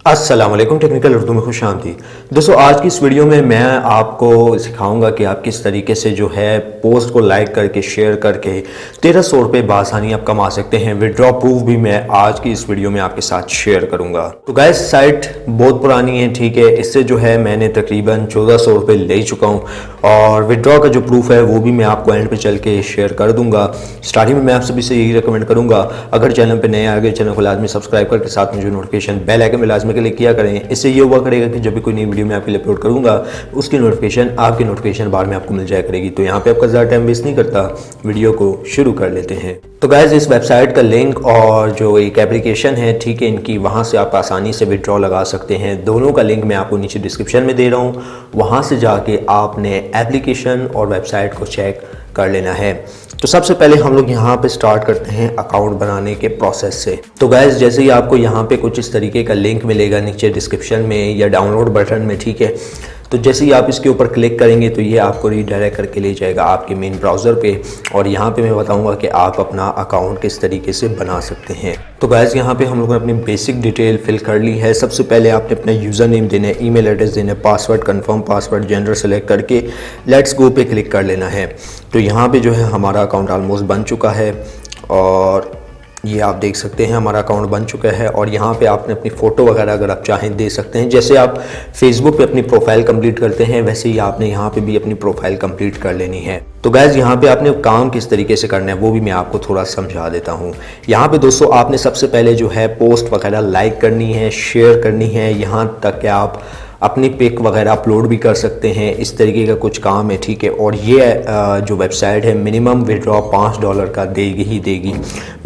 अस्सलाम वालेकुम, टेक्निकल उर्दू में खुश आमदीद। दोस्तों, आज की इस वीडियो में मैं आपको सिखाऊंगा कि आप किस तरीके से जो है पोस्ट को लाइक करके शेयर करके 1300 रुपये बासानी आप कमा सकते हैं। विड्रॉ प्रूफ भी मैं आज की इस वीडियो में आपके साथ शेयर करूंगा। तो गाइस, साइट बहुत पुरानी है, ठीक है। इससे जो है मैंने तकरीबन 1400 रुपये ले चुका हूँ और विड्रॉ का जो प्रूफ है वो भी मैं आपको एंड पे चल के शेयर कर दूंगा। स्टार्टिंग में मैं आप सभी से यही रिकमेंड करूंगा, अगर चैनल पर नए आ गए चैनल को लाजमी सब्सक्राइब करके साथ में जो नोटिफिकेशन बेल आइकन में लाजमी क्लिक किया करें। इससे ये हुआ करेगा कि जब भी कोई नई वीडियो मैं आपके लिए अपलोड करूंगा उसकी नोटिफिकेशन आपके नोटिफिकेशन बार में आपको मिल जाया करेगी। तो यहाँ पे आपका ज़्यादा टाइम वेस्ट नहीं करता, वीडियो को शुरू कर लेते हैं। तो गाइस, इस वेबसाइट का लिंक और जो एक एप्लीकेशन है, ठीक है, इनकी वहाँ से आप आसानी से विड्रॉ लगा सकते हैं। दोनों का लिंक मैं आपको नीचे डिस्क्रिप्शन में दे रहा हूँ, वहाँ से जाके आपने एप्लीकेशन और वेबसाइट को चेक कर लेना है। तो सबसे पहले हम लोग यहाँ पे स्टार्ट करते हैं अकाउंट बनाने के प्रोसेस से। तो गाइस, जैसे ही आपको यहाँ पे कुछ इस तरीके का लिंक मिलेगा नीचे डिस्क्रिप्शन में या डाउनलोड बटन में, ठीक है, तो जैसे ही आप इसके ऊपर क्लिक करेंगे तो ये आपको रीडायरेक्ट करके ले जाएगा आपके मेन ब्राउज़र पे और यहाँ पे मैं बताऊँगा कि आप अपना अकाउंट किस तरीके से बना सकते हैं। तो गाइस, यहाँ पे हम लोगों ने अपनी बेसिक डिटेल फिल कर ली है। सबसे पहले आपने अपना यूज़र नेम देना है, ईमेल एड्रेस देना है, password, confirm password, gender select करके लेट्स गो पे क्लिक कर लेना है। तो यहाँ पे जो है हमारा अकाउंट ऑलमोस्ट बन चुका है और ये आप देख सकते हैं हमारा अकाउंट बन चुका है। और यहाँ पे आपने अपनी फ़ोटो वगैरह अगर आप चाहें दे सकते हैं। जैसे आप फेसबुक पे अपनी प्रोफाइल कंप्लीट करते हैं वैसे ही आपने यहाँ पे भी अपनी प्रोफाइल कंप्लीट कर लेनी है। तो गाइस, यहाँ पे आपने काम किस तरीके से करना है वो भी मैं आपको थोड़ा समझा देता हूँ। यहाँ पे दोस्तों आपने सबसे पहले जो है पोस्ट वगैरह लाइक करनी है, शेयर करनी है, यहाँ तक कि आप अपनी पिक वगैरह अपलोड भी कर सकते हैं। इस तरीके का कुछ काम है, ठीक है। और ये जो वेबसाइट है मिनिमम विड्रॉ $5 का देगी ही देगी।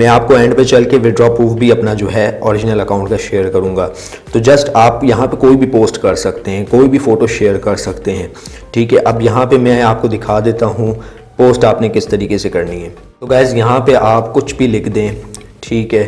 मैं आपको एंड पे चल के विड्रॉ प्रूफ भी अपना जो है ओरिजिनल अकाउंट का शेयर करूंगा। तो जस्ट आप यहाँ पे कोई भी पोस्ट कर सकते हैं, कोई भी फ़ोटो शेयर कर सकते हैं, ठीक है। अब यहाँ पे मैं आपको दिखा देता हूँ पोस्ट आपने किस तरीके से करनी है। तो गाइज़, यहाँ पे आप कुछ भी लिख दें, ठीक है।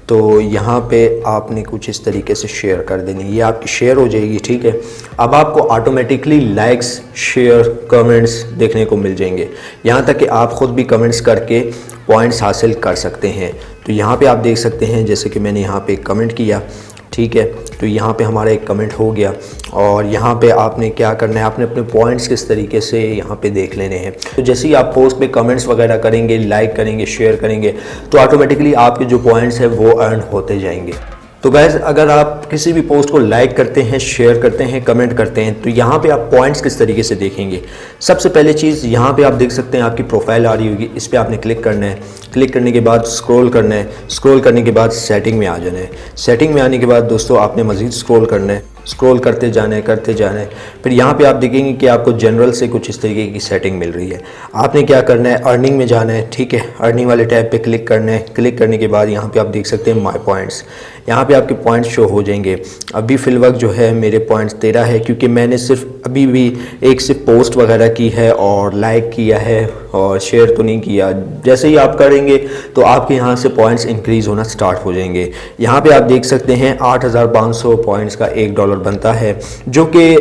तो यहाँ पे आपने कुछ इस तरीके से शेयर कर देनी, ये आपकी शेयर हो जाएगी, ठीक है। अब आपको ऑटोमेटिकली लाइक्स, शेयर, कमेंट्स देखने को मिल जाएंगे। यहाँ तक कि आप ख़ुद भी कमेंट्स करके पॉइंट्स हासिल कर सकते हैं। तो यहाँ पे आप देख सकते हैं जैसे कि मैंने यहाँ पे कमेंट किया, ठीक है। तो यहाँ पे हमारा एक कमेंट हो गया और यहाँ पे आपने क्या करना है, आपने अपने पॉइंट्स किस तरीके से यहाँ पे देख लेने हैं। तो जैसे ही आप पोस्ट पे कमेंट्स वगैरह करेंगे, लाइक करेंगे, शेयर करेंगे तो ऑटोमेटिकली आपके जो पॉइंट्स हैं वो अर्न होते जाएंगे। तो गाइस, अगर आप किसी भी पोस्ट को लाइक करते हैं, शेयर करते हैं, कमेंट करते हैं तो यहाँ पे आप पॉइंट्स किस तरीके से देखेंगे। सबसे पहले चीज़ यहाँ पे आप देख सकते हैं आपकी प्रोफाइल आ रही होगी, इस पर आपने क्लिक करना है। क्लिक करने के बाद स्क्रॉल करना है, स्क्रॉल करने के बाद सेटिंग में आ जाना है। सेटिंग में आने के बाद दोस्तों आपने मज़ीद स्क्रॉल करना है, स्क्रॉल करते जाना है, करते जाना है। फिर यहाँ पे आप देखेंगे कि आपको जनरल से कुछ इस तरीके की सेटिंग मिल रही है। आपने क्या करना है, अर्निंग में जाना है, ठीक है। अर्निंग वाले टैब पे क्लिक करना है। क्लिक करने के बाद यहाँ पे आप देख सकते हैं माय पॉइंट्स, यहाँ पे आपके पॉइंट्स शो हो जाएंगे। अभी फिल वक्त जो है मेरे पॉइंट्स 13 है क्योंकि मैंने सिर्फ अभी भी एक सिर्फ पोस्ट वगैरह की है और लाइक किया है और शेयर तो नहीं किया। जैसे ही आप करेंगे तो आपके यहाँ से पॉइंट्स इंक्रीज़ होना स्टार्ट हो जाएंगे। यहाँ पे आप देख सकते हैं 8500 पॉइंट्स का $1 बनता है, जो कि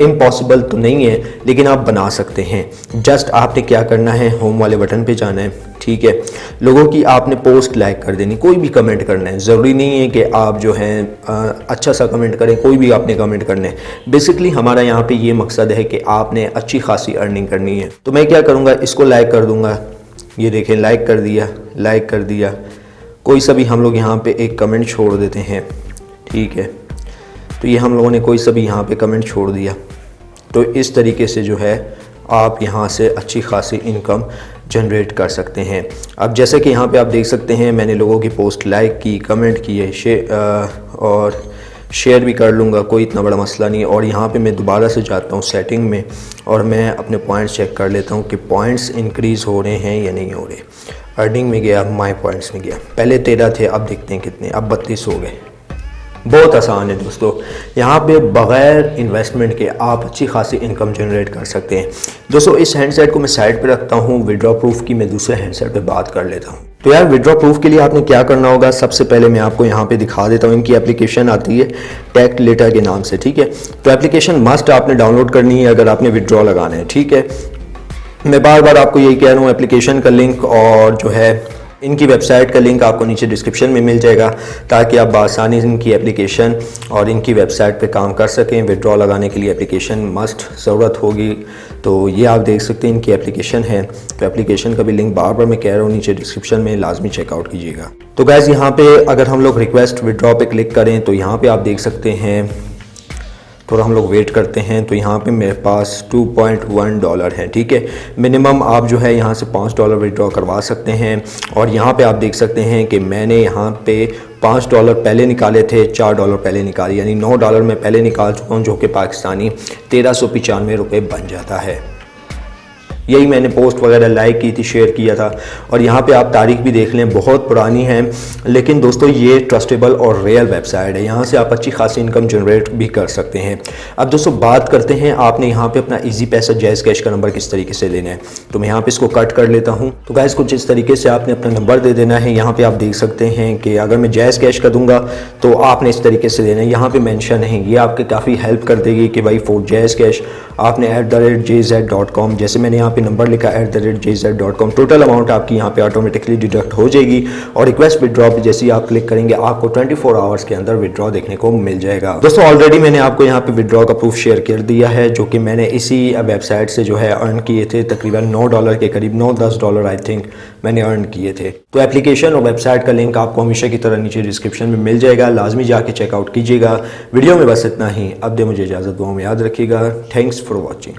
इम्पॉसिबल तो नहीं है लेकिन आप बना सकते हैं। जस्ट आपने क्या करना है, होम वाले बटन पे जाना है, ठीक है। लोगों की आपने पोस्ट लाइक कर देनी, कोई भी कमेंट करना है, ज़रूरी नहीं है कि आप जो है अच्छा सा कमेंट करें, कोई भी आपने कमेंट करना है। बेसिकली हमारा यहाँ पे ये मकसद है कि आपने अच्छी खासी अर्निंग करनी है। तो मैं क्या करूँगा, इसको लाइक कर दूँगा। ये देखें, लाइक कर दिया, लाइक कर दिया। कोई सा भी हम लोग यहाँ पे एक कमेंट छोड़ देते हैं, ठीक है। तो ये हम लोगों ने कोई सा भी यहाँ पे कमेंट छोड़ दिया। तो इस तरीके से जो है आप यहाँ से अच्छी खासी इनकम जनरेट कर सकते हैं। अब जैसे कि यहाँ पे आप देख सकते हैं मैंने लोगों की पोस्ट लाइक की, कमेंट किए, और शेयर भी कर लूँगा, कोई इतना बड़ा मसला नहीं है। और यहाँ पे मैं दोबारा से जाता हूँ सेटिंग में और मैं अपने पॉइंट्स चेक कर लेता हूँ कि पॉइंट्स इंक्रीज़ हो रहे हैं या नहीं हो रहे। अर्निंग में गया, माय पॉइंट्स में गया, पहले 13 थे, अब देखते हैं कितने, अब 32 हो गए। बहुत आसान है दोस्तों, यहाँ पे बग़ैर इन्वेस्टमेंट के आप अच्छी खासी इनकम जनरेट कर सकते हैं। दोस्तों, इस हैंडसेट को मैं साइड पे रखता हूँ, विड्रॉ प्रूफ की मैं दूसरे हैंडसेट पे बात कर लेता हूँ। तो यार, विड्रॉ प्रूफ के लिए आपने क्या करना होगा, सबसे पहले मैं आपको यहाँ पे दिखा देता हूँ। इनकी एप्लीकेशन आती है टैक्ट लेटर के नाम से, ठीक है। तो एप्लीकेशन मस्ट आपने डाउनलोड करनी है अगर आपने विड्रॉ लगाना है, ठीक है। मैं बार बार आपको यही कह रहा हूँ, एप्लीकेशन का लिंक और जो है इनकी वेबसाइट का लिंक आपको नीचे डिस्क्रिप्शन में मिल जाएगा ताकि आप बआसानी इनकी एप्लीकेशन और इनकी वेबसाइट पे काम कर सकें। विड्रॉ लगाने के लिए एप्लीकेशन मस्ट ज़रूरत होगी, तो ये आप देख सकते हैं इनकी एप्लीकेशन है। तो एप्लीकेशन का भी लिंक बार बार मैं कह रहा हूँ नीचे डिस्क्रिप्शन में लाजमी चेकआउट कीजिएगा। तो गाइज़ यहाँ पे अगर हम लोग रिक्वेस्ट विड्रॉ पे क्लिक करें तो यहाँ पे आप देख सकते हैं, थोड़ा हम लोग वेट करते हैं। तो यहाँ पे मेरे पास $2.1 है, ठीक है। मिनिमम आप जो है यहाँ से $5 विड्रॉ करवा सकते हैं। और यहाँ पे आप देख सकते हैं कि मैंने यहाँ पे $5 पहले निकाले थे, $4 पहले निकाले, यानी $9 मैं पहले निकाल चुका हूँ, जो कि पाकिस्तानी 1395 रुपये बन जाता है। यही मैंने पोस्ट वगैरह लाइक की थी, शेयर किया था। और यहाँ पे आप तारीख भी देख लें, बहुत पुरानी है, लेकिन दोस्तों ये ट्रस्टेबल और रियल वेबसाइट है। यहाँ से आप अच्छी खासी इनकम जनरेट भी कर सकते हैं। अब दोस्तों बात करते हैं आपने यहाँ पे अपना इजी पैसा जैज़ कैश का नंबर किस तरीके से लेना है। तो मैं यहाँ पे इसको कट कर लेता हूँ। तो गाइस कुछ इस तरीके से आपने अपना नंबर दे देना है। यहाँ पे आप देख सकते हैं कि अगर मैं जैज़ कैश का दूंगा तो आपने इस तरीके से देना है। यहाँ पे मेंशन है, ये आपके काफ़ी हेल्प कर देगी कि भाई फॉर जैज़ कैश आपने @jz.com, जैसे मैंने यहाँ पे नंबर लिखा @jz.com, टोटल अमाउंट आपकी यहाँ पे ऑटोमेटिकली डिडक्ट हो जाएगी। और रिक्वेस्ट विड्रॉ पे जैसे ही आप क्लिक करेंगे आपको 24 आवर्स के अंदर विड्रॉ देखने को मिल जाएगा। दोस्तों ऑलरेडी मैंने आपको यहाँ पे विड्रॉ का प्रूफ शेयर कर दिया है, जो कि मैंने इसी वेबसाइट से जो है अर्न किए थे, तकरीबन $9 के करीब, $9-10 आई थिंक मैंने अर्न किए थे। तो एप्लीकेशन और वेबसाइट का लिंक आपको हमेशा की तरह नीचे डिस्क्रिप्शन में मिल जाएगा, लाजमी जाके चेकआउट कीजिएगा। वीडियो में बस इतना ही, अब दे मुझे इजाज़त, दुआ में याद रखिएगा। Thanks for watching.